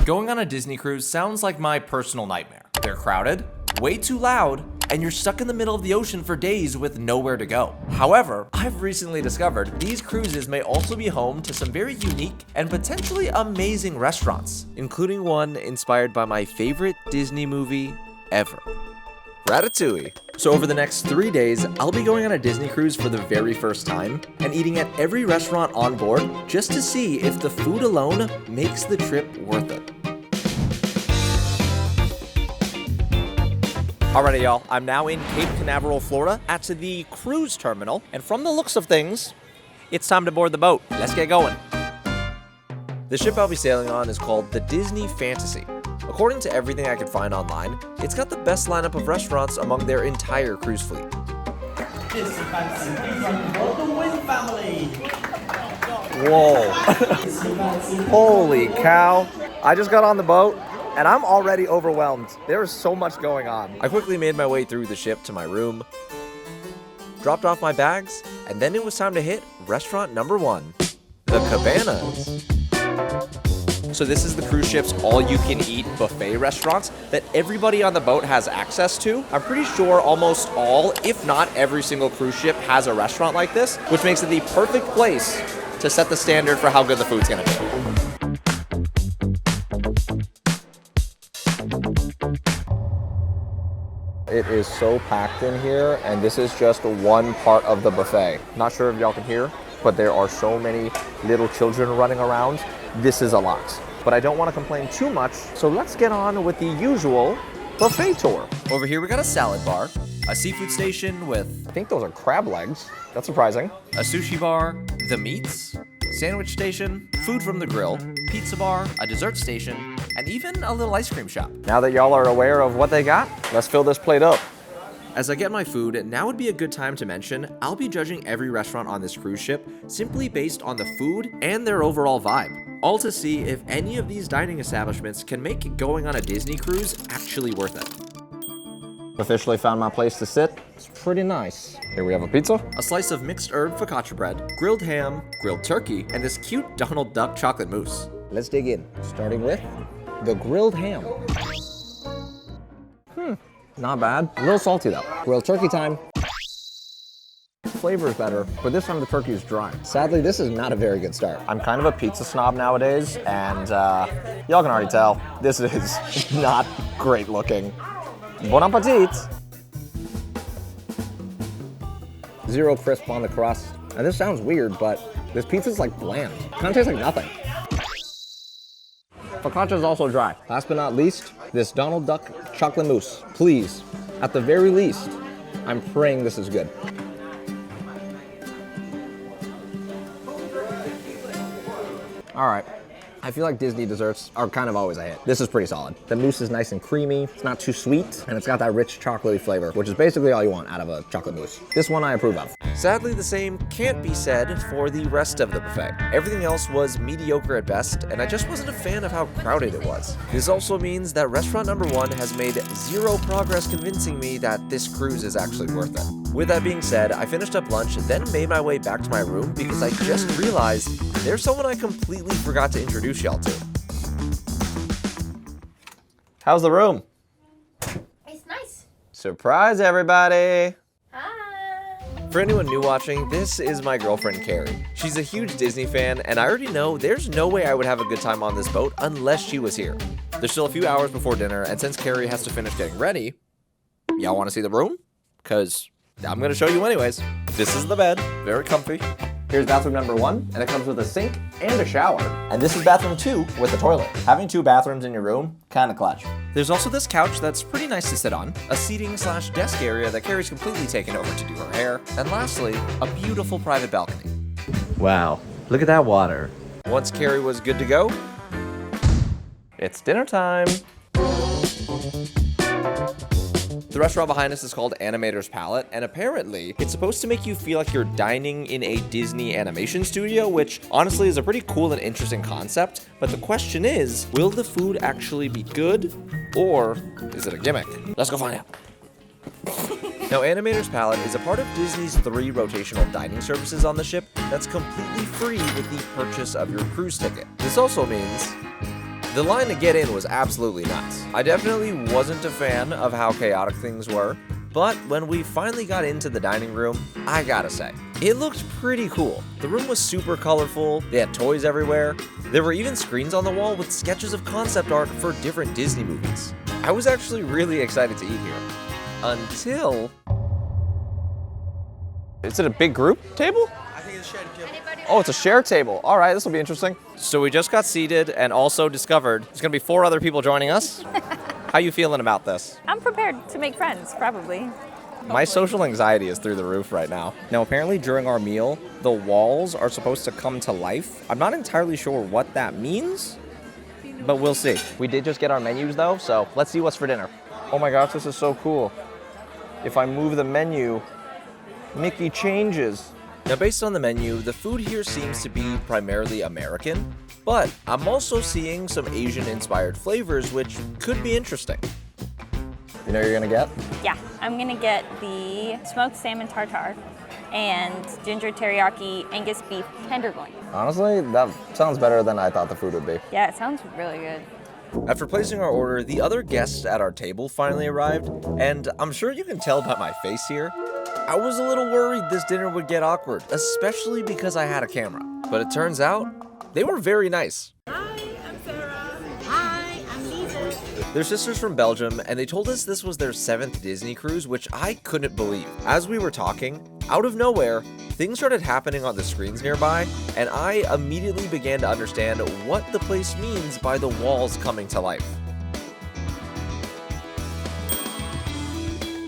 Going on a Disney cruise sounds like my personal nightmare. They're crowded, way too loud, and you're stuck in the middle of the ocean for days with nowhere to go. However, I've recently discovered these cruises may also be home to some very unique and potentially amazing restaurants, including one inspired by my favorite Disney movie ever, Ratatouille. So over the next 3 days, I'll be going on a Disney cruise for the very first time and eating at every restaurant on board just to see if the food alone makes the trip worth it. Alrighty, y'all, I'm now in Cape Canaveral, Florida at the cruise terminal, and from the looks of things, it's time to board the boat. Let's get going. The ship I'll be sailing on is called the Disney Fantasy. According to everything I could find online, it's got the best lineup of restaurants among their entire cruise fleet. Disney Fantasy from the Golden Wind family. Whoa. Holy cow. I just got on the boat and I'm already overwhelmed. There is so much going on. I quickly made my way through the ship to my room, dropped off my bags, and then it was time to hit restaurant number 1, the Cabanas. So this is the cruise ship's all-you-can-eat buffet restaurants that everybody on the boat has access to. I'm pretty sure almost all, if not every single cruise ship has a restaurant like this, which makes it the perfect place to set the standard for how good the food's gonna be. It is so packed in here, and this is just one part of the buffet. Not sure if y'all can hear, but there are so many little children running around. This is a lot. But I don't want to complain too much, so let's get on with the usual buffet tour. Over here we got a salad bar, a seafood station with, I think those are crab legs. That's surprising. A sushi bar, the meats, sandwich station, food from the grill, pizza bar, a dessert station, and even a little ice cream shop. Now that y'all are aware of what they got, let's fill this plate up. As I get my food, now would be a good time to mention I'll be judging every restaurant on this cruise ship simply based on the food and their overall vibe, all to see if any of these dining establishments can make going on a Disney cruise actually worth it. Officially found my place to sit. It's pretty nice. Here we have a pizza, a slice of mixed herb focaccia bread, grilled ham, grilled turkey, and this cute Donald Duck chocolate mousse. Let's dig in, starting with the grilled ham. Not bad. A little salty though. Grilled turkey time. Flavor is better, but this time the turkey is dry. Sadly, this is not a very good start. I'm kind of a pizza snob nowadays, and y'all can already tell, this is not great looking. Bon appetit! Zero crisp on the crust. And this sounds weird, but this pizza's like bland. Kind of tastes like nothing. Focaccia is also dry. Last but not least, this Donald Duck chocolate mousse. Please, at the very least, I'm praying this is good. All right. I feel like Disney desserts are kind of always a hit. This is pretty solid. The mousse is nice and creamy. It's not too sweet, and it's got that rich chocolatey flavor, which is basically all you want out of a chocolate mousse. This one I approve of. Sadly, the same can't be said for the rest of the buffet. Everything else was mediocre at best, and I just wasn't a fan of how crowded it was. This also means that restaurant number 1 has made zero progress convincing me that this cruise is actually worth it. With that being said, I finished up lunch, then made my way back to my room because I just realized there's someone I completely forgot to introduce y'all to. How's the room? It's nice. Surprise, everybody! Hi. For anyone new watching, this is my girlfriend, Carrie. She's a huge Disney fan, and I already know there's no way I would have a good time on this boat unless she was here. There's still a few hours before dinner, and since Carrie has to finish getting ready, y'all want to see the room? Because I'm going to show you anyways. This is the bed, very comfy. Here's bathroom number 1, and it comes with a sink and a shower. And this is bathroom 2 with a toilet. Having 2 bathrooms in your room, kind of clutch. There's also this couch that's pretty nice to sit on, a seating/desk area that Carrie's completely taken over to do her hair, and lastly, a beautiful private balcony. Wow, look at that water. Once Carrie was good to go, it's dinner time. The restaurant behind us is called Animator's Palette, and apparently, it's supposed to make you feel like you're dining in a Disney animation studio, which honestly is a pretty cool and interesting concept, but the question is, will the food actually be good, or is it a gimmick? Let's go find out. Now, Animator's Palette is a part of Disney's 3 rotational dining services on the ship that's completely free with the purchase of your cruise ticket. This also means The line to get in was absolutely nuts. I definitely wasn't a fan of how chaotic things were, but when we finally got into the dining room, I gotta say, it looked pretty cool. The room was super colorful, they had toys everywhere, there were even screens on the wall with sketches of concept art for different Disney movies. I was actually really excited to eat here. Until... Is it a big group table? I think it's shared table. Oh, it's a share table. All right, this will be interesting. So we just got seated and also discovered there's gonna be 4 other people joining us. How you feeling about this? I'm prepared to make friends, probably. My social anxiety is through the roof right now. Now, apparently during our meal, the walls are supposed to come to life. I'm not entirely sure what that means, but we'll see. We did just get our menus though, so let's see what's for dinner. Oh my gosh, this is so cool. If I move the menu, Mickey changes. Now, based on the menu, the food here seems to be primarily American, but I'm also seeing some Asian-inspired flavors, which could be interesting. You know what you're gonna get? Yeah, I'm gonna get the smoked salmon tartare and ginger teriyaki Angus beef tenderloin. Honestly, that sounds better than I thought the food would be. Yeah, it sounds really good. After placing our order, the other guests at our table finally arrived, and I'm sure you can tell by my face here, I was a little worried this dinner would get awkward, especially because I had a camera. But it turns out, they were very nice. Hi, I'm Sarah. Hi, I'm Lisa. They're sisters from Belgium, and they told us this was their 7th Disney cruise, which I couldn't believe. As we were talking, out of nowhere, things started happening on the screens nearby, and I immediately began to understand what the place means by the walls coming to life.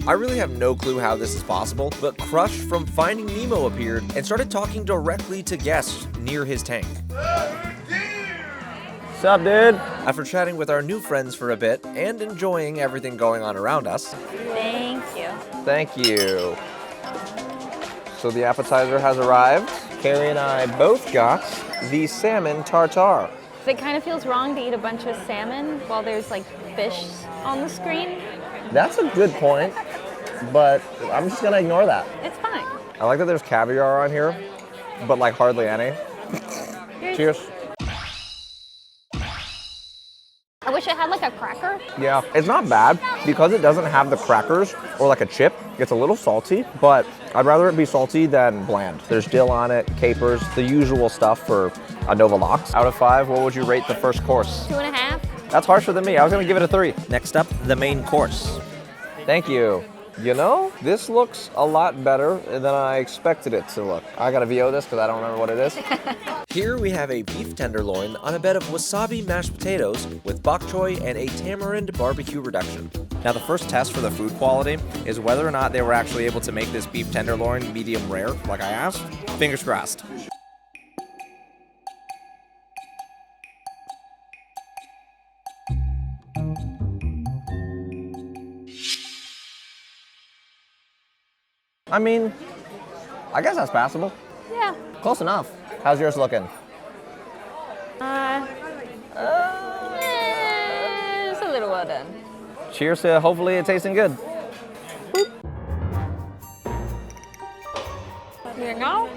I really have no clue how this is possible, but Crush from Finding Nemo appeared and started talking directly to guests near his tank. What's up, dude? After chatting with our new friends for a bit and enjoying everything going on around us. Thank you. Thank you. So the appetizer has arrived. Carrie and I both got the salmon tartare. It kind of feels wrong to eat a bunch of salmon while there's like fish on the screen. That's a good point, but I'm just gonna ignore that. It's fine. I like that there's caviar on here, but like hardly any. Cheers. I wish it had like a cracker. Yeah, it's not bad because it doesn't have the crackers or like a chip. It's a little salty, but I'd rather it be salty than bland. There's dill on it, capers, the usual stuff for a Nova Lox. Out of 5, what would you rate the first course? 2.5. That's harsher than me. I was gonna give it a 3. Next up, the main course. Thank you. You know, this looks a lot better than I expected it to look. I gotta VO this because I don't remember what it is. Here we have a beef tenderloin on a bed of wasabi mashed potatoes with bok choy and a tamarind barbecue reduction. Now, the first test for the food quality is whether or not they were actually able to make this beef tenderloin medium rare, like I asked. Fingers crossed. I mean, I guess that's passable. Yeah. Close enough. How's yours looking? It's a little well done. Cheers to hopefully it tasting good. You know,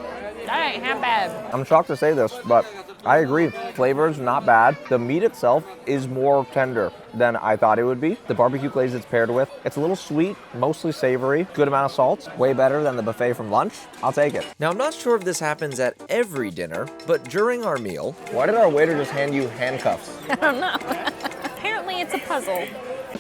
that ain't half bad. I'm shocked to say this, but I agree. Flavor's not bad. The meat itself is more tender than I thought it would be. The barbecue glaze it's paired with, it's a little sweet, mostly savory, good amount of salt, way better than the buffet from lunch. I'll take it. Now, I'm not sure if this happens at every dinner, but during our meal... Why did our waiter just hand you handcuffs? I don't know. Apparently it's a puzzle.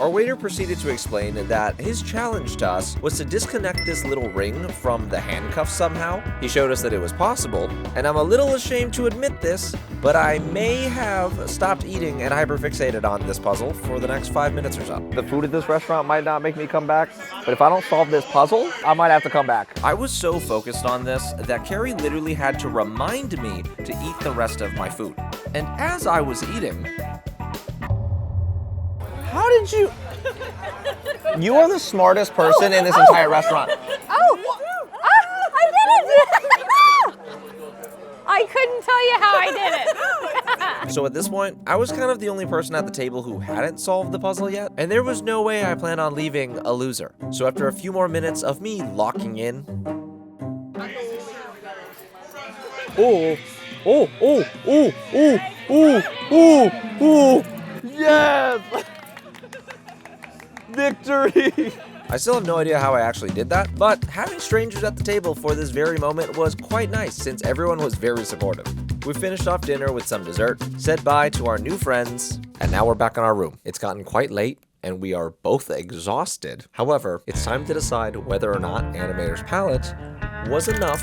Our waiter proceeded to explain that his challenge to us was to disconnect this little ring from the handcuff somehow. He showed us that it was possible, and I'm a little ashamed to admit this, but I may have stopped eating and hyperfixated on this puzzle for the next 5 minutes or so. The food at this restaurant might not make me come back, but if I don't solve this puzzle, I might have to come back. I was so focused on this that Carrie literally had to remind me to eat the rest of my food. And as I was eating, how did you? You are the smartest person in this entire restaurant. I did it! I couldn't tell you how I did it. So at this point, I was kind of the only person at the table who hadn't solved the puzzle yet, and there was no way I planned on leaving a loser. So after a few more minutes of me locking in, Yes! Victory! I still have no idea how I actually did that, but having strangers at the table for this very moment was quite nice since everyone was very supportive. We finished off dinner with some dessert, said bye to our new friends, and now we're back in our room. It's gotten quite late, and we are both exhausted. However, it's time to decide whether or not Animator's palette was enough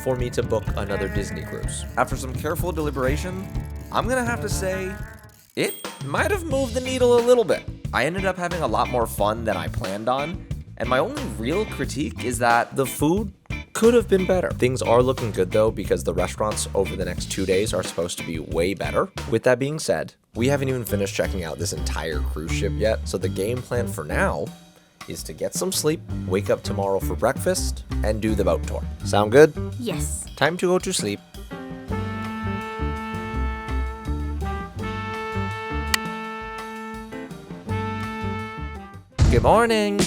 for me to book another Disney cruise. After some careful deliberation, I'm gonna have to say it might have moved the needle a little bit. I ended up having a lot more fun than I planned on, and my only real critique is that the food could have been better. Things are looking good though, because the restaurants over the next 2 days are supposed to be way better. With that being said, we haven't even finished checking out this entire cruise ship yet, so the game plan for now is to get some sleep, wake up tomorrow for breakfast, and do the boat tour. Sound good? Yes. Time to go to sleep. Good morning!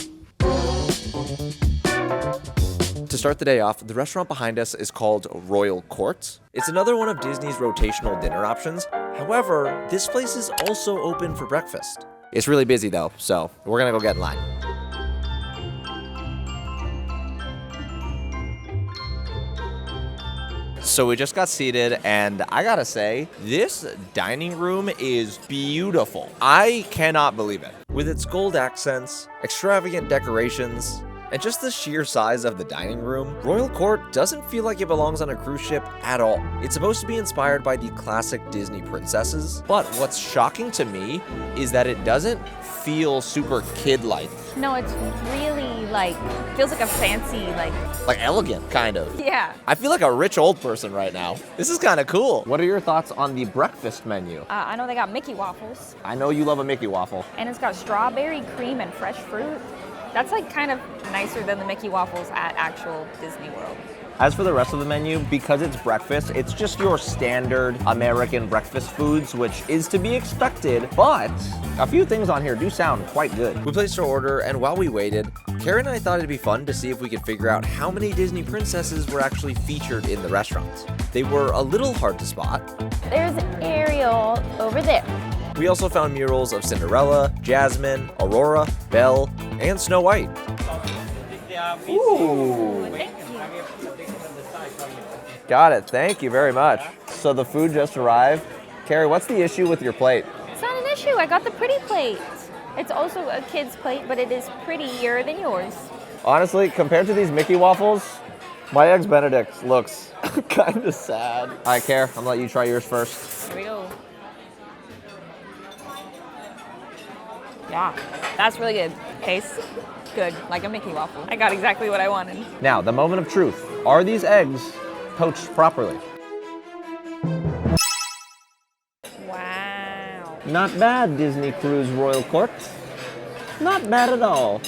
To start the day off, the restaurant behind us is called Royal Court. It's another one of Disney's rotational dinner options. However, this place is also open for breakfast. It's really busy though, so we're gonna go get in line. So we just got seated, and I gotta say, this dining room is beautiful. I cannot believe it. With its gold accents, extravagant decorations, and just the sheer size of the dining room, Royal Court doesn't feel like it belongs on a cruise ship at all. It's supposed to be inspired by the classic Disney princesses, but what's shocking to me is that it doesn't feel super kid-like. No, it's really like, feels like a fancy, Like elegant, kind of. yeah. I feel like a rich old person right now. This is kind of cool. What are your thoughts on the breakfast menu? I know they got Mickey waffles, I know you love a Mickey waffle. and it's got strawberry cream and fresh fruit. That's like kind of nicer than the Mickey waffles at actual Disney World. As for the rest of the menu, because it's breakfast, it's just your standard American breakfast foods, which is to be expected, but a few things on here do sound quite good. We placed our order, and while we waited, Karen and I thought it'd be fun to see if we could figure out how many Disney princesses were actually featured in the restaurants. They were a little hard to spot. There's Ariel over there. We also found murals of Cinderella, Jasmine, Aurora, Belle, and Snow White. Ooh. Got it, thank you very much. So the food just arrived. Carrie, what's the issue with your plate? It's not an issue. I got the pretty plate. It's also a kid's plate, but it is prettier than yours. Honestly, compared to these Mickey waffles, my Eggs Benedict looks kind of sad. All right, Care, I'm gonna let you try yours first. Here we go. Yeah, that's really good. Tastes good, like a Mickey waffle. I got exactly what I wanted. Now, the moment of truth. Are these eggs poached properly? Wow. Not bad, Disney Cruise Royal Court. Not bad at all.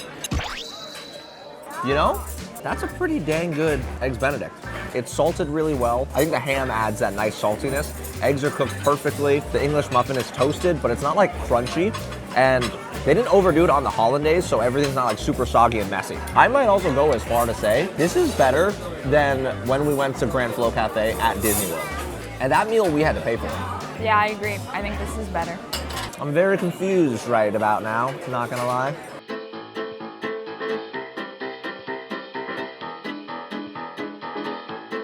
You know, that's a pretty dang good Eggs Benedict. It's salted really well. I think the ham adds that nice saltiness. Eggs are cooked perfectly. The English muffin is toasted, but it's not like crunchy. And they didn't overdo it on the hollandaise, so everything's not like super soggy and messy. I might also go as far to say, this is better than when we went to Grand Flow Cafe at Disney World. And that meal we had to pay for. Yeah, I agree. I think this is better. I'm very confused right about now, not gonna lie.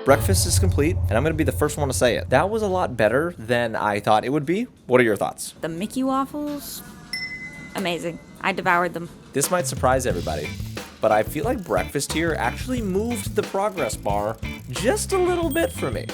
Breakfast is complete, and I'm gonna be the first one to say it. That was a lot better than I thought it would be. What are your thoughts? The Mickey waffles, amazing. I devoured them. This might surprise everybody, but I feel like breakfast here actually moved the progress bar just a little bit for me.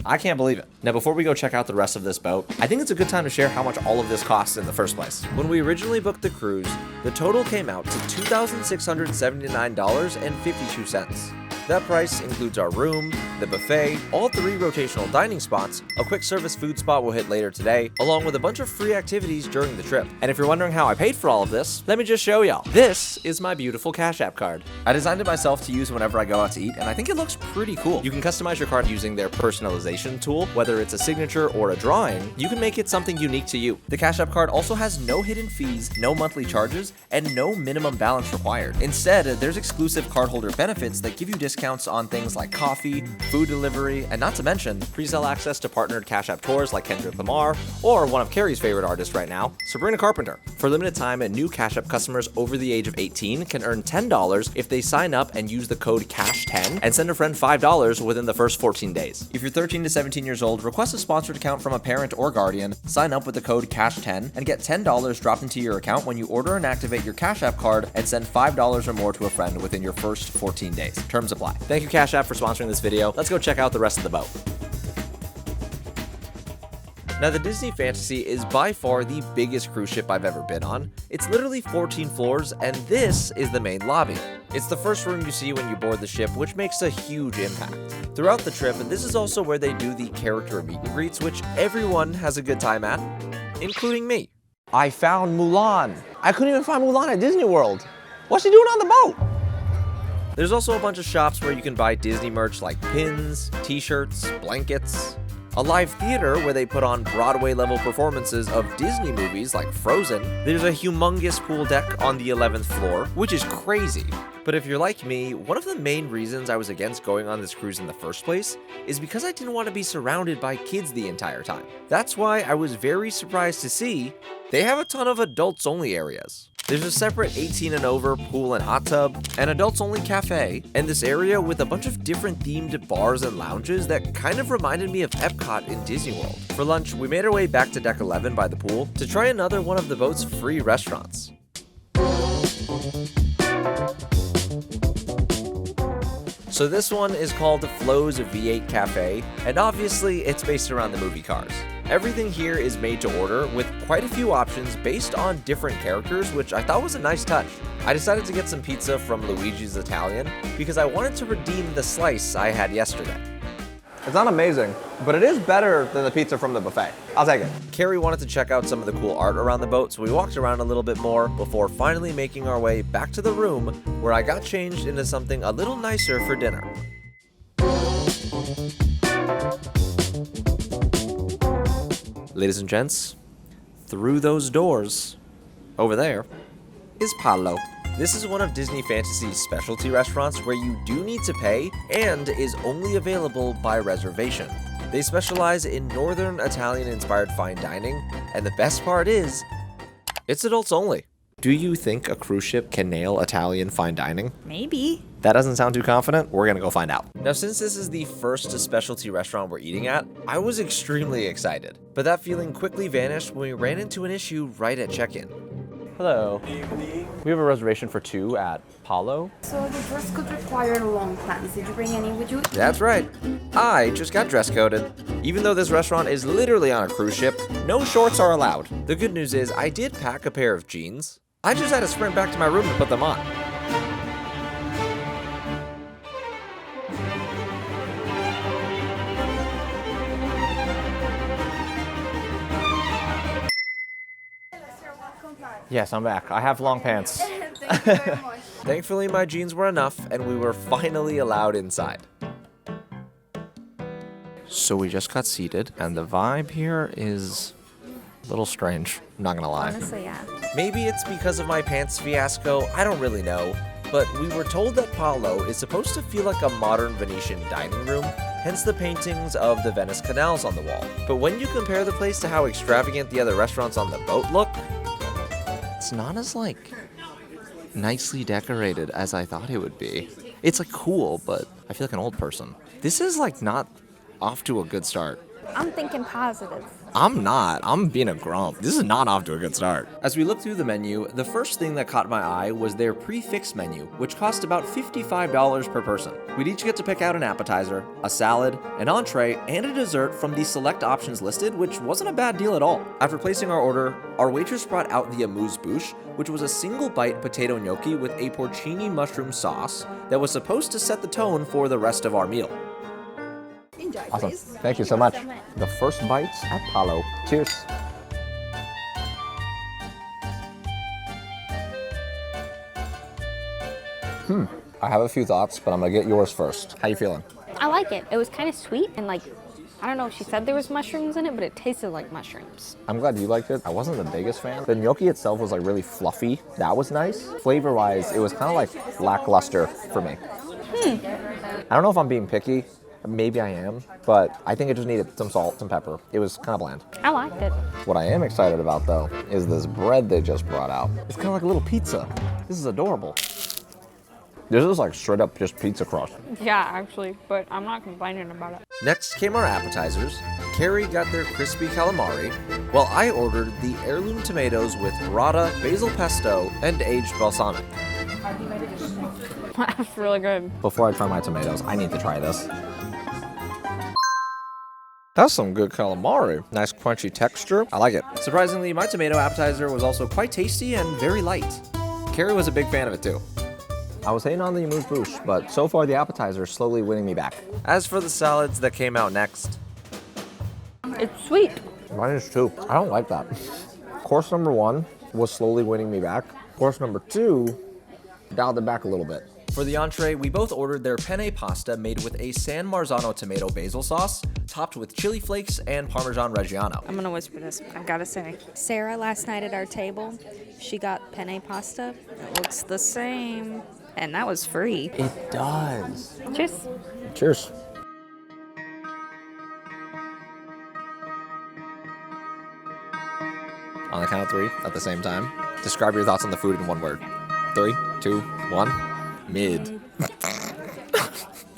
I can't believe it. Now, before we go check out the rest of this boat, I think it's a good time to share how much all of this costs in the first place. When we originally booked the cruise, the total came out to $2,679.52. That price includes our room, the buffet, all 3 rotational dining spots, a quick service food spot we'll hit later today, along with a bunch of free activities during the trip. And if you're wondering how I paid for all of this, let me just show y'all. This is my beautiful Cash App card. I designed it myself to use whenever I go out to eat, and I think it looks pretty cool. You can customize your card using their personalization tool, whether it's a signature or a drawing. You can make it something unique to you. The Cash App card also has no hidden fees, no monthly charges, and no minimum balance required. Instead, there's exclusive cardholder benefits that give you discounts on things like coffee, food delivery, and not to mention pre-sale access to partnered Cash App tours like Kendrick Lamar, or one of CARI'S favorite artists right now, Sabrina Carpenter. For limited time, new Cash App customers over the age of 18 can earn $10 if they sign up and use the code CASH10 and send a friend $5 within the first 14 days. If you're 13 to 17 years old, request a sponsored account from a parent or guardian, sign up with the code CASH10, and get $10 dropped into your account when you order and activate your Cash App card and send $5 or more to a friend within your first 14 days. Terms apply. Thank you, Cash App, for sponsoring this video. Let's go check out the rest of the boat. Now, the Disney Fantasy is by far the biggest cruise ship I've ever been on. It's literally 14 floors, and this is the main lobby. It's the first room you see when you board the ship, which makes a huge impact. Throughout the trip, this is also where they do the character meet and greets, which everyone has a good time at, including me. I found Mulan. I couldn't even find Mulan at Disney World. What's she doing on the boat? There's also a bunch of shops where you can buy Disney merch like pins, t-shirts, blankets, a live theater where they put on Broadway-level performances of Disney movies like Frozen. There's a humongous pool deck on the 11th floor, which is crazy. But if you're like me, one of the main reasons I was against going on this cruise in the first place is because I didn't want to be surrounded by kids the entire time. That's why I was very surprised to see they have a ton of adults-only areas. There's a separate 18 and over pool and hot tub, an adults-only cafe, and this area with a bunch of different themed bars and lounges that kind of reminded me of Epcot in Disney World. For lunch, we made our way back to deck 11 by the pool to try another one of the boat's free restaurants. So this one is called Flo's V8 Cafe, and obviously it's based around the movie Cars. Everything here is made to order with quite a few options based on different characters, which I thought was a nice touch. I decided to get some pizza from Luigi's Italian because I wanted to redeem the slice I had yesterday. It's not amazing, but it is better than the pizza from the buffet. I'll take it. Carrie wanted to check out some of the cool art around the boat, so we walked around a little bit more before finally making our way back to the room where I got changed into something a little nicer for dinner. Ladies and gents, through those doors, over there, is Palo. This is one of Disney Fantasy's specialty restaurants where you do need to pay and is only available by reservation. They specialize in Northern Italian-inspired fine dining, and the best part is, it's adults only. Do you think a cruise ship can nail Italian fine dining? Maybe. That doesn't sound too confident. We're gonna go find out. Now, since this is the first specialty restaurant we're eating at, I was extremely excited. But that feeling quickly vanished when we ran into an issue right at check-in. Hello. We have a reservation for 2 at Palo. So the dress code required long pants. Did you bring any with you? That's right. I just got dress coded. Even though this restaurant is literally on a cruise ship, no shorts are allowed. The good news is I did pack a pair of jeans. I just had to sprint back to my room to put them on. Yes, I'm back. I have long pants. Thank you very much. Thankfully, my jeans were enough, and we were finally allowed inside. So we just got seated, and the vibe here is a little strange, I'm not gonna lie. Honestly, yeah. Maybe it's because of my pants fiasco, I don't really know, but we were told that Palo is supposed to feel like a modern Venetian dining room, hence the paintings of the Venice canals on the wall. But when you compare the place to how extravagant the other restaurants on the boat look, it's not as, nicely decorated as I thought it would be. It's, cool, but I feel like an old person. This is, not off to a good start. I'm thinking positive. I'm not. I'm being a grump. This is not off to a good start. As we looked through the menu, the first thing that caught my eye was their prix-fixe menu, which cost about $55 per person. We'd each get to pick out an appetizer, a salad, an entree, and a dessert from the select options listed, which wasn't a bad deal at all. After placing our order, our waitress brought out the amuse-bouche, which was a single-bite potato gnocchi with a porcini mushroom sauce that was supposed to set the tone for the rest of our meal. Enjoy, Awesome. please. Thank you so much. The first bites at Palo. Cheers. I have a few thoughts, but I'm gonna get yours first. How you feeling? I like it. It was kind of sweet and I don't know if she said there was mushrooms in it, but it tasted like mushrooms. I'm glad you liked it. I wasn't the biggest fan. The gnocchi itself was really fluffy. That was nice. Flavor-wise, it was kind of lackluster for me. I don't know if I'm being picky, Maybe I am, but I think it just needed some salt, some pepper. It was kind of bland. I liked it. What I am excited about, though, is this bread they just brought out. It's kind of like a little pizza. This is adorable. This is like straight up just pizza crust. Yeah, actually, but I'm not complaining about it. Next came our appetizers. Carrie got their crispy calamari, while I ordered the heirloom tomatoes with burrata, basil pesto, and aged balsamic. That's really good. Before I try my tomatoes, I need to try this. That's some good calamari. Nice crunchy texture. I like it. Surprisingly, my tomato appetizer was also quite tasty and very light. Carrie was a big fan of it too. I was hating on the amuse-bouche, but so far the appetizer is slowly winning me back. As for the salads that came out next, It's sweet. Mine is too. I don't like that. Course number 1 was slowly winning me back. Course number 2 dialed it back a little bit. for the entree, we both ordered their penne pasta made with a San Marzano tomato basil sauce, topped with chili flakes and Parmesan Reggiano. I'm gonna whisper this, I've gotta say. Sarah, last night at our table, she got penne pasta. It looks the same. And that was free. It does. Cheers. Cheers. On the count of 3 at the same time, describe your thoughts on the food in one word. 3, 2, 1. Mid.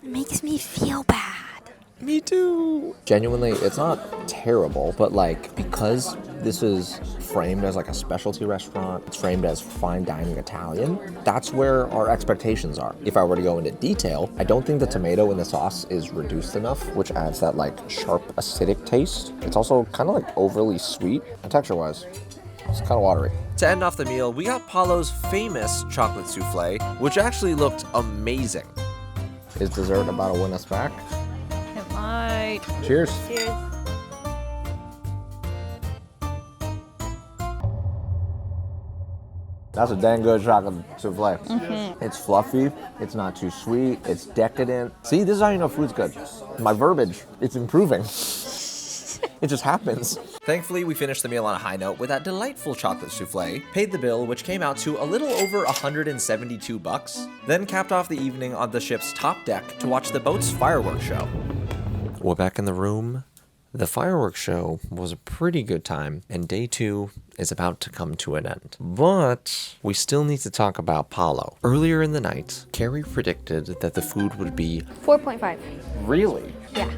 Makes me feel bad. Me too. Genuinely, it's not terrible, but like, because this is framed as like a specialty restaurant, it's framed as fine dining Italian, that's where our expectations are. If I were to go into detail, I don't think the tomato in the sauce is reduced enough, which adds that like sharp acidic taste. It's also kind of like overly sweet, and texture-wise, it's kind of watery. To end off the meal, we got Palo's famous chocolate souffle, which actually looked amazing. Is dessert about to win us back? It might. Cheers. Cheers. That's a dang good chocolate souffle. It's fluffy, it's not too sweet, it's decadent. See, this is how you know food's good. My verbiage, it's improving. It just happens. Thankfully, we finished the meal on a high note with that delightful chocolate souffle, paid the bill, which came out to a little over $172, then capped off the evening on the ship's top deck to watch the boat's fireworks show. We're back in the room. The fireworks show was a pretty good time, and day 2 is about to come to an end. But we still need to talk about Palo. Earlier in the night, Carrie predicted that the food would be 4.5. Really? Yeah.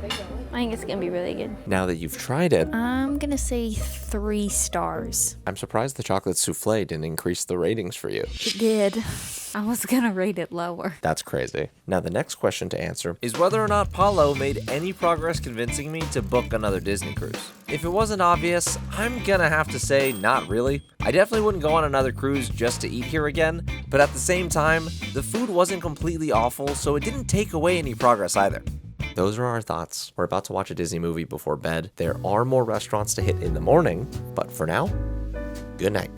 I think it's gonna be really good. Now that you've tried it, I'm gonna say 3 stars. I'm surprised the chocolate souffle didn't increase the ratings for you. It did. I was gonna rate it lower. That's crazy. Now the next question to answer is whether or not Palo made any progress convincing me to book another Disney cruise. If it wasn't obvious, I'm gonna have to say not really. I definitely wouldn't go on another cruise just to eat here again, but at the same time, the food wasn't completely awful, so it didn't take away any progress either. Those are our thoughts. We're about to watch a Disney movie before bed. There are more restaurants to hit in the morning, but for now, good night.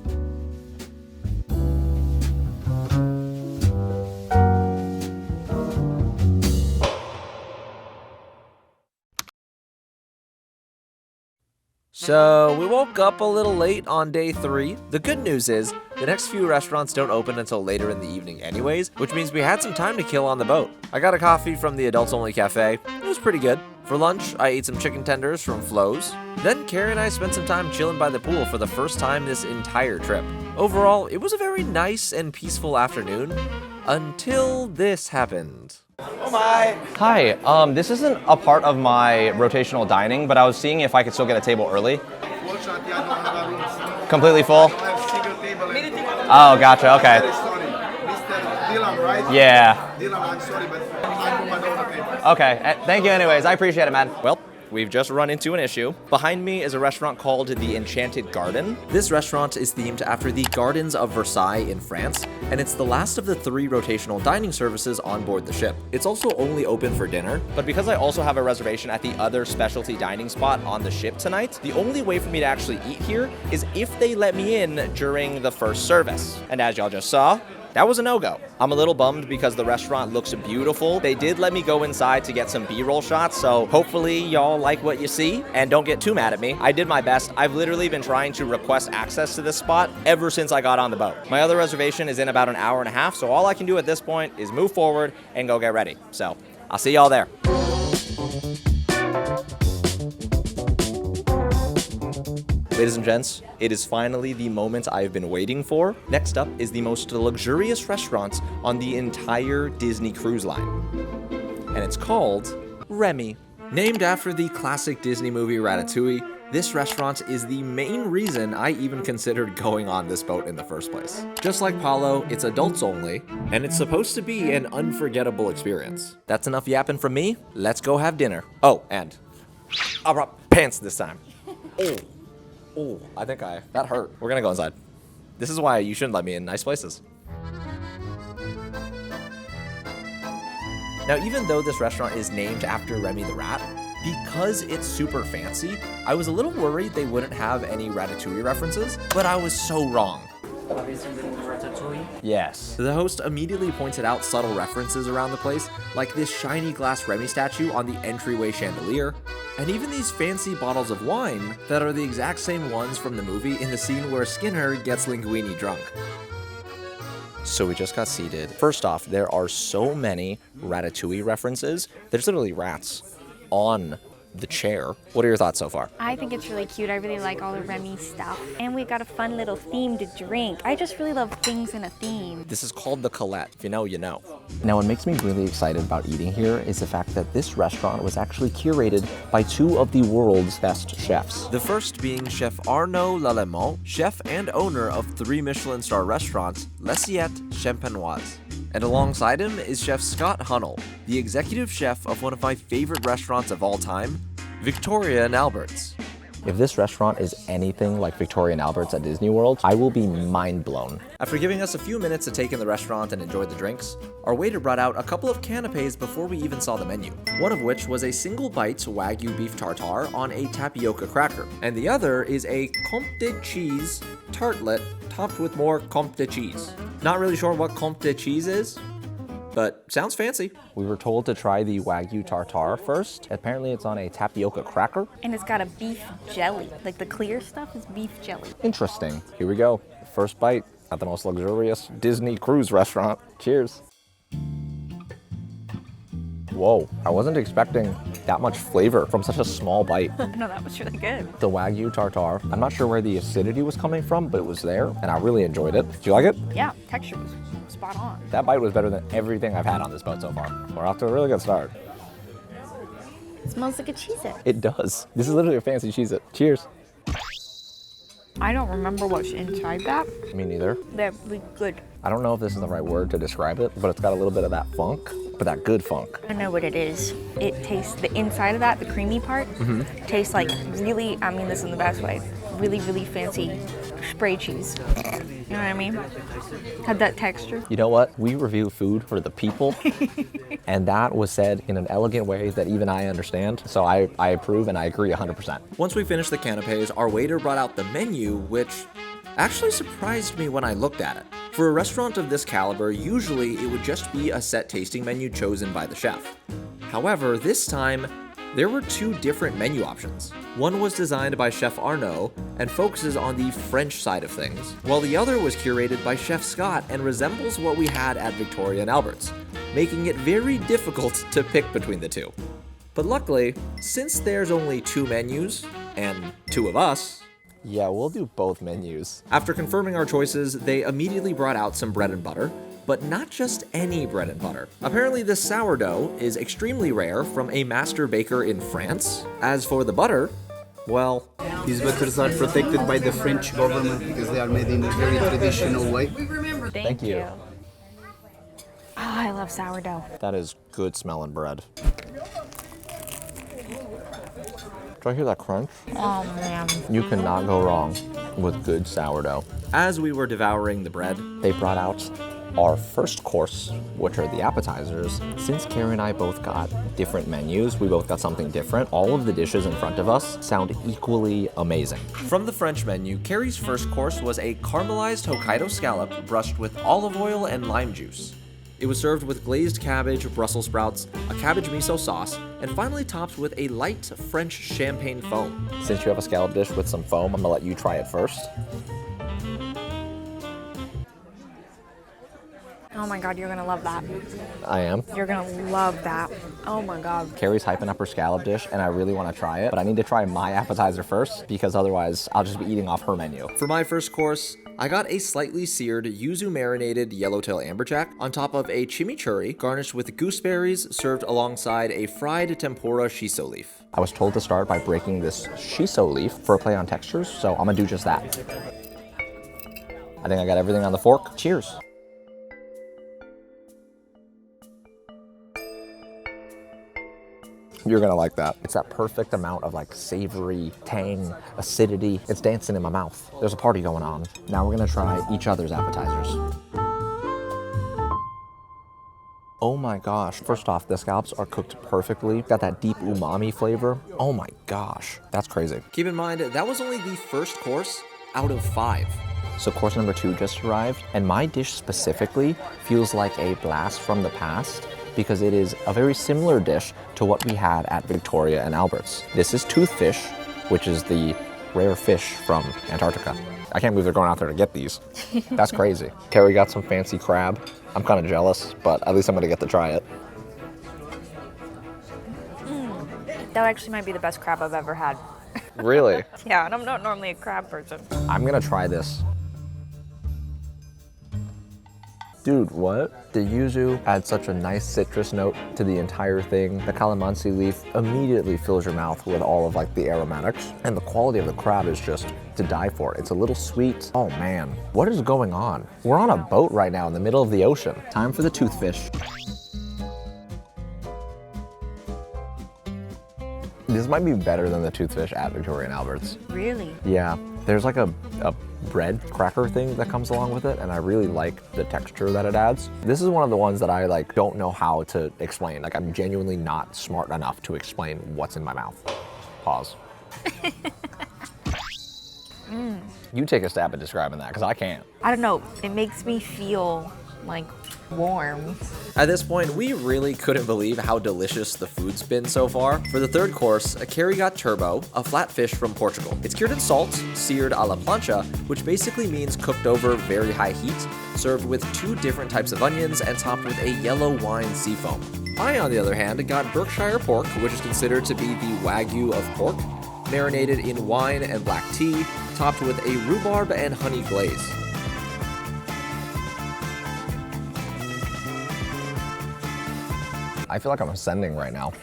So, we woke up a little late on day 3. The good news is, the next few restaurants don't open until later in the evening anyways, which means we had some time to kill on the boat. I got a coffee from the adults-only cafe. It was pretty good. For lunch, I ate some chicken tenders from Flo's. Then Carrie and I spent some time chilling by the pool for the first time this entire trip. Overall, it was a very nice and peaceful afternoon, until this happened. Hi, this isn't a part of my rotational dining, but I was seeing if I could still get a table early. Fortunately, I don't have a room. Completely full? I have single table. Oh, gotcha, okay. Sorry. Mr. Dylan, right? Yeah. Dylan, I'm sorry, but I'm on my own table. Okay, thank you anyways, I appreciate it, man. Well, we've just run into an issue. Behind me is a restaurant called the Enchanted Garden. This restaurant is themed after the Gardens of Versailles in France, and it's the last of the 3 rotational dining services on board the ship. It's also only open for dinner, but because I also have a reservation at the other specialty dining spot on the ship tonight, the only way for me to actually eat here is if they let me in during the first service. And as y'all just saw, that was a no-go. I'm a little bummed because the restaurant looks beautiful. They did let me go inside to get some B-roll shots, so hopefully y'all like what you see and don't get too mad at me. I did my best. I've literally been trying to request access to this spot ever since I got on the boat. My other reservation is in about an hour and a half, so all I can do at this point is move forward and go get ready. So I'll see y'all there. Ladies and gents, it is finally the moment I've been waiting for. Next up is the most luxurious restaurant on the entire Disney Cruise Line. And it's called Remy. Named after the classic Disney movie Ratatouille, this restaurant is the main reason I even considered going on this boat in the first place. Just like Palo, it's adults only, and it's supposed to be an unforgettable experience. That's enough yapping from me. Let's go have dinner. Oh, and I brought pants this time. Oh, I think that hurt. We're gonna go inside. This is why you shouldn't let me in nice places. Now, even though this restaurant is named after Remy the Rat, because it's super fancy, I was a little worried they wouldn't have any Ratatouille references, but I was so wrong. Yes. The host immediately pointed out subtle references around the place, like this shiny glass Remy statue on the entryway chandelier, and even these fancy bottles of wine that are the exact same ones from the movie in the scene where Skinner gets Linguini drunk. So we just got seated. First off, there are so many Ratatouille references. There's literally rats on the chair. What are your thoughts so far? I think it's really cute. I really like all the Remy stuff. And we got a fun little themed drink. I just really love things in a theme. This is called the Colette. If you know, you know. Now, what makes me really excited about eating here is the fact that this restaurant was actually curated by two of the world's best chefs. The first being Chef Arnaud Lallemant, chef and owner of 3 Michelin star restaurants, L'Assiette Champenoise. And alongside him is Chef Scott Hunnell, the executive chef of one of my favorite restaurants of all time, Victoria and Albert's. If this restaurant is anything like Victoria and Albert's at Disney World, I will be mind blown. After giving us a few minutes to take in the restaurant and enjoy the drinks, our waiter brought out a couple of canapes before we even saw the menu. One of which was a single bite Wagyu beef tartare on a tapioca cracker, and the other is a Comte de cheese tartlet topped with more Comte de cheese. Not really sure what Comte de cheese is, but sounds fancy. We were told to try the Wagyu tartare first. Apparently it's on a tapioca cracker. And it's got a beef jelly. Like the clear stuff is beef jelly. Interesting. Here we go. First bite at the most luxurious Disney cruise restaurant. Cheers. Whoa, I wasn't expecting that much flavor from such a small bite. No, that was really good. The Wagyu tartare, I'm not sure where the acidity was coming from, but it was there, and I really enjoyed it. Did you like it? Yeah, texture was spot on. That bite was better than everything I've had on this boat so far. We're off to a really good start. It smells like a Cheez-It. It does. This is literally a fancy Cheez-It. Cheers. I don't remember what's inside that. Me neither. They're really good. I don't know if this is the right word to describe it, but it's got a little bit of that funk, but that good funk. I know what it is. It tastes, the inside of that, the creamy part, tastes like really, I mean this in the best way, really, really fancy spray cheese. You know what I mean? Had that texture. You know what? We review food for the people, and that was said in an elegant way that even I understand, so I approve and I agree 100%. Once we finished the canapes, our waiter brought out the menu, which actually surprised me when I looked at it. For a restaurant of this caliber, usually it would just be a set tasting menu chosen by the chef. However, this time, there were 2 different menu options. One was designed by Chef Arnaud and focuses on the French side of things, while the other was curated by Chef Scott and resembles what we had at Victoria and Albert's, making it very difficult to pick between the 2. But luckily, since there's only 2 menus, and 2 of us, yeah, we'll do both menus. After confirming our choices, they immediately brought out some bread and butter, but not just any bread and butter. Apparently this sourdough is extremely rare from a master baker in France. As for the butter, well... These butters are protected by the French government because they are made in a very traditional way. Thank you. Oh, I love sourdough. That is good smelling bread. Do I hear that crunch? Oh man. You cannot go wrong with good sourdough. As we were devouring the bread, they brought out our first course, which are the appetizers. Since Carrie and I both got different menus, we both got something different. All of the dishes in front of us sound equally amazing. From the French menu, Carrie's first course was a caramelized Hokkaido scallop brushed with olive oil and lime juice. It was served with glazed cabbage, Brussels sprouts, a cabbage miso sauce, and finally topped with a light French champagne foam. Since you have a scallop dish with some foam, I'm gonna let you try it first. Oh my god, you're gonna love that. I am. You're gonna love that. Oh my god. Carrie's hyping up her scallop dish, and I really want to try it, but I need to try my appetizer first because otherwise I'll just be eating off her menu. For my first course, I got a slightly seared yuzu marinated yellowtail amberjack on top of a chimichurri garnished with gooseberries served alongside a fried tempura shiso leaf. I was told to start by breaking this shiso leaf for a play on textures, so I'm gonna do just that. I think I got everything on the fork. Cheers. You're gonna like that. It's that perfect amount of like savory, tang, acidity. It's dancing in my mouth. There's a party going on. Now we're gonna try each other's appetizers. Oh my gosh. First off, the scallops are cooked perfectly. Got that deep umami flavor. Oh my gosh, that's crazy. Keep in mind, that was only the first course out of 5. So course number 2 just arrived, and my dish specifically feels like a blast from the past because it is a very similar dish to what we had at Victoria and Albert's. This is toothfish, which is the rare fish from Antarctica. I can't believe they're going out there to get these. That's crazy. Carrie got some fancy crab. I'm kind of jealous, but at least I'm gonna get to try it. That actually might be the best crab I've ever had. Really? Yeah, and I'm not normally a crab person. I'm gonna try this. Dude, what? The yuzu adds such a nice citrus note to the entire thing. The calamansi leaf immediately fills your mouth with all of like the aromatics. And the quality of the crab is just to die for. It's a little sweet. Oh man, what is going on? We're on a boat right now in the middle of the ocean. Time for the toothfish. This might be better than the toothfish at Victoria and Albert's. Really? Yeah, there's like a bread cracker thing that comes along with it, and I really like the texture that it adds. This is one of the ones that I like don't know how to explain. Like I'm genuinely not smart enough to explain what's in my mouth. Pause. You take a stab at describing that, because I can't. I don't know, it makes me feel like warm. At this point, we really couldn't believe how delicious the food's been so far. For the third course, Carrie got turbo, a flat fish from Portugal. It's cured in salt, seared a la plancha, which basically means cooked over very high heat, served with 2 different types of onions and topped with a yellow wine seafoam. I, on the other hand, got Berkshire pork, which is considered to be the wagyu of pork, marinated in wine and black tea, topped with a rhubarb and honey glaze. I feel like I'm ascending right now.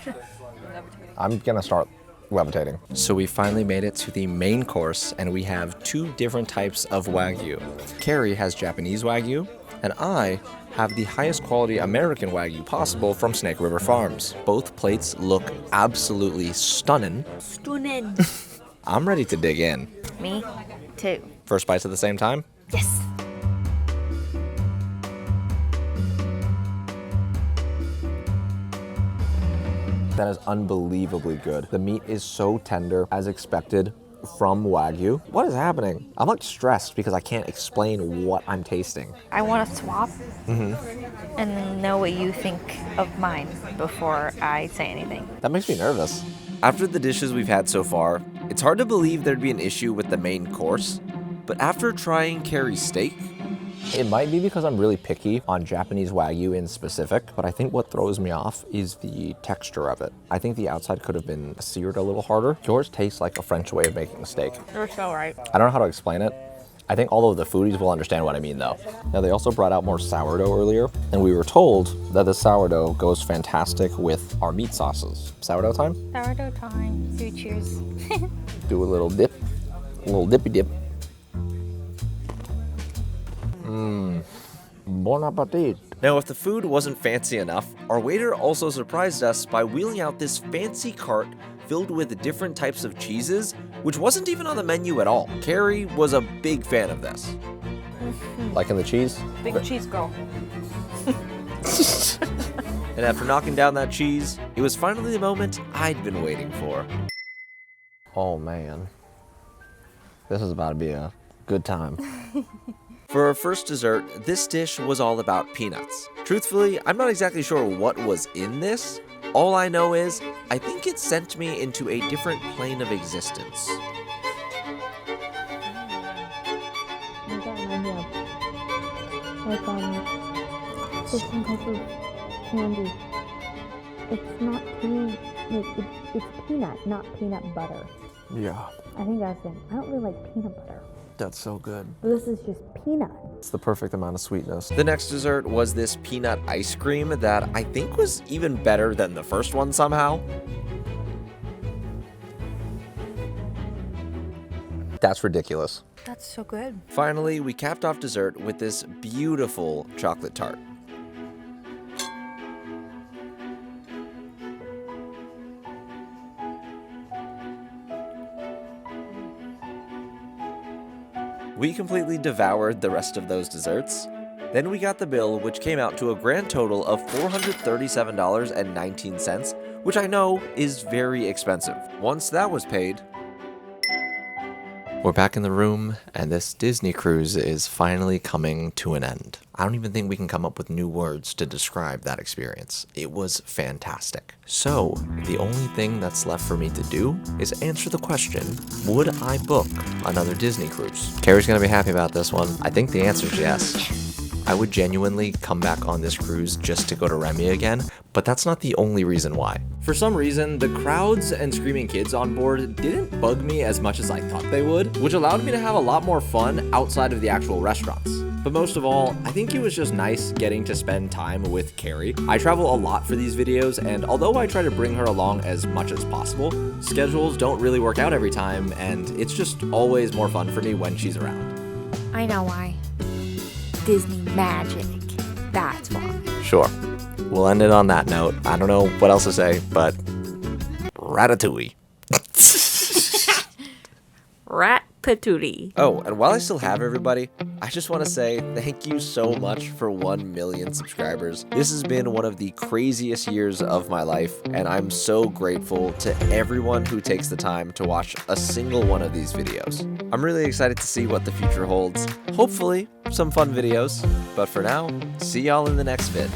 I'm gonna start levitating. So we finally made it to the main course, and we have 2 different types of wagyu. Carrie has Japanese wagyu, and I have the highest quality American wagyu possible from Snake River Farms. Both plates look absolutely stunning. Stunning. I'm ready to dig in. Me too. First bites at the same time? Yes. That is unbelievably good. The meat is so tender, as expected from Wagyu. What is happening? I'm like stressed because I can't explain what I'm tasting. I want to swap and know what you think of mine before I say anything. That makes me nervous. After the dishes we've had so far, it's hard to believe there'd be an issue with the main course, but after trying Carrie's steak, it might be because I'm really picky on Japanese Wagyu in specific, but I think what throws me off is the texture of it. I think the outside could have been seared a little harder. Yours tastes like a French way of making a steak. You're so right. I don't know how to explain it. I think all of the foodies will understand what I mean though. Now they also brought out more sourdough earlier, and we were told that the sourdough goes fantastic with our meat sauces. Sourdough time? Sourdough time. So cheers. Do a little dip, a little dippy dip. Bon appetit. Now, if the food wasn't fancy enough, our waiter also surprised us by wheeling out this fancy cart filled with different types of cheeses, which wasn't even on the menu at all. Carrie was a big fan of this. Liking the cheese? Big cheese girl. And after knocking down that cheese, it was finally the moment I'd been waiting for. Oh man. This is about to be a good time. For our first dessert, this dish was all about peanuts. Truthfully, I'm not exactly sure what was in this. All I know is, I think it sent me into a different plane of existence. some type of candy. It's not too, like, it's peanut, not peanut butter. Yeah, I think that's it. I don't really like peanut butter. that's so good. This is just peanut. It's the perfect amount of sweetness. The next dessert was this peanut ice cream that I think was even better than the first one somehow. That's ridiculous. That's so good. Finally, we capped off dessert with this beautiful chocolate tart. We completely devoured the rest of those desserts. Then we got the bill, which came out to a grand total of $437.19, which I know is very expensive. Once that was paid, we're back in the room, and this Disney cruise is finally coming to an end. I don't even think we can come up with new words to describe that experience. It was fantastic. So, the only thing that's left for me to do is answer the question, would I book another Disney cruise? Carrie's gonna be happy about this one. I think the answer is yes. I would genuinely come back on this cruise just to go to Remy again, but that's not the only reason why. For some reason, the crowds and screaming kids on board didn't bug me as much as I thought they would, which allowed me to have a lot more fun outside of the actual restaurants. But most of all, I think it was just nice getting to spend time with Carrie. I travel a lot for these videos, and although I try to bring her along as much as possible, schedules don't really work out every time, and it's just always more fun for me when she's around. I know why. Disney magic. That's why. Sure. We'll end it on that note. I don't know what else to say, but ratatouille. Rat-patootie. Oh, and while I still have everybody, I just want to say thank you so much for 1 million subscribers. This has been one of the craziest years of my life, and I'm so grateful to everyone who takes the time to watch a single one of these videos. I'm really excited to see what the future holds. Hopefully, some fun videos. But for now, see y'all in the next vid.